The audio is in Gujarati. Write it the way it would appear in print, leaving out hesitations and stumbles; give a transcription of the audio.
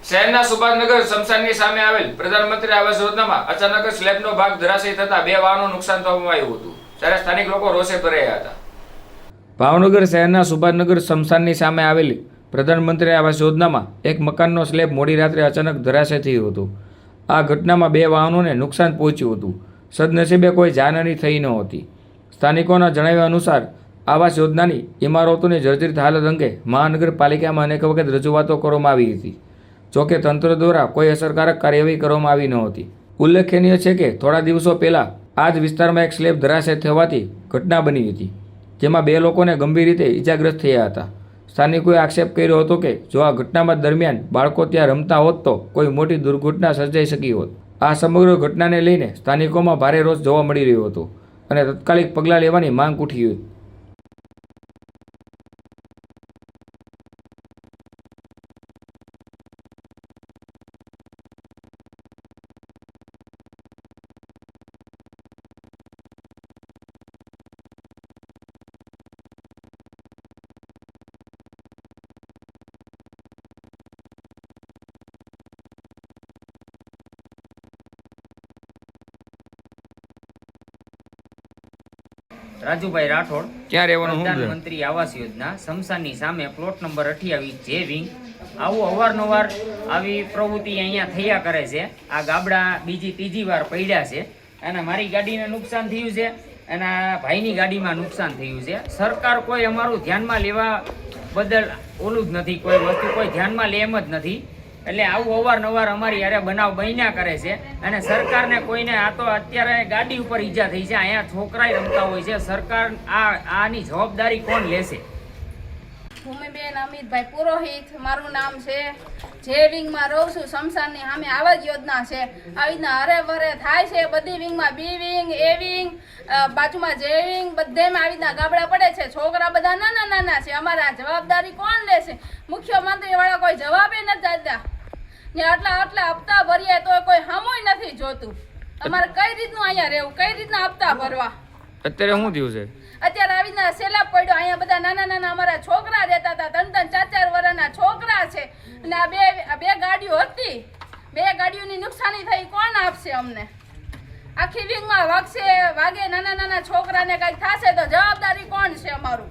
શહેરના સુભાષનગર સ્મશાનની સામે આવેલ પ્રધાનમંત્રી આવાસ યોજનામાં અચાનક સ્લેબનો ભાગ ધરાશયી થતા 2 વાહનો નુકસાન થવામાં આવ્યું હતું, ત્યારે સ્થાનિક લોકો રોષે ભરાયા હતા. ભાવનગર શહેરના સુભાષનગર સ્મશાનની સામે આવેલી પ્રધાનમંત્રી આવાસ યોજનામાં એક મકાનનો સ્લેબ મોડી રાત્રે અચાનક ધરાશયી થયું હતું. આ ઘટનામાં 2 વાહનોને નુકસાન પહોંચ્યું હતું. સદનસીબે કોઈ જાનહાની થઈ નહોતી. સ્થાનિકોના જણાવ્યા અનુસાર આવાસ યોજનાની ઇમારતોની જર્જરિત હાલત અંગે મહાનગરપાલિકામાં અનેક વખત રજૂઆતો કરવામાં આવી હતી. જોકે તંત્ર દ્વારા કોઈ અસરકારક કાર્યવાહી કરવામાં આવી નહોતી. ઉલ્લેખનીય છે કે થોડા દિવસો પહેલા આ જ વિસ્તારમાં એક સ્લેબ ધરાશયી થવાથી ઘટના બની હતી, જેમાં 2 લોકોને ગંભીર રીતે ઇજાગ્રસ્ત થયા હતા. સ્થાનિકોએ આક્ષેપ કર્યો હતો કે જો આ ઘટનામાં દરમિયાન બાળકો ત્યાં રમતા હોત તો કોઈ મોટી દુર્ઘટના સર્જાઈ શકી હોત. આ સમગ્ર ઘટનાને લઈને સ્થાનિકોમાં ભારે રોષ જોવા મળી રહ્યો હતો અને તાત્કાલિક પગલાં લેવાની માંગ ઉઠી હતી. રાજુભાઈ રાઠોડ, ક્યાં રહેવાનું? પ્રધાનમંત્રી આવાસ યોજના સ્મશાનની સામે પ્લોટ નંબર 28 જે વિંગ. આવું અવારનવાર આવી પ્રવૃત્તિ અહીંયા થયા કરે છે. આ ગાબડા બીજી ત્રીજી વાર પડ્યા છે અને મારી ગાડીને નુકસાન થયું છે અને ભાઈની ગાડીમાં નુકસાન થયું છે. સરકાર કોઈ અમારું ધ્યાનમાં લેવા બદલ ઓલું જ નથી, કોઈ વસ્તુ કોઈ ધ્યાનમાં લે એમ જ નથી. એટલે આવું અવારનવાર અમારી યારે બનાવ બન્યા કરે છે અને સરકારને કોઈને આ તો અત્યારે ગાડી ઉપર ઈજા થઈ છે, અહીંયા છોકરાય રમતા હોય છે. સરકાર આની જવાબદારી કોણ લેશે? ભૂમિબેન અમિતભાઈ પુરોહિત મારું નામ છે. જે વિંગમાં રહું છું સ્મશાનની સામે આવાસ યોજના છે. આવી રીતના હરે ભરે થાય છે. બધી વિંગમાં બી વિંગ, એ વિંગ, બાજુમાં જે વિંગ, બધેમાં આવી રીતના ગાબડા પડે છે. છોકરા બધા નાના નાના છે. અમારે આ જવાબદારી કોણ લેશે? મુખ્યમંત્રી વાળા કોઈ જવાબે નથી દેતા ને આટલા હપ્તા ભરીએ તો કોઈ સામુય નથી જોતું. અમારે કઈ રીતનું અહીંયા રહેવું, કઈ રીતના હપ્તા ભરવા? અત્યારે શું થયું છે? અત્યારે આવીને સેલાબ પડ્યો. અહીંયા બધા નાના નાના અમારા છોકરા રહેતા હતા, 3-4 વર્ષના છોકરા છે અને આ બે ગાડીઓ હતી. 2 ગાડીઓની નુકસાની થઈ, કોણ આપશે અમને? આખી વિંગમાં વાગે નાના નાના છોકરાને કંઈક થશે તો જવાબદારી કોણ છે અમારું?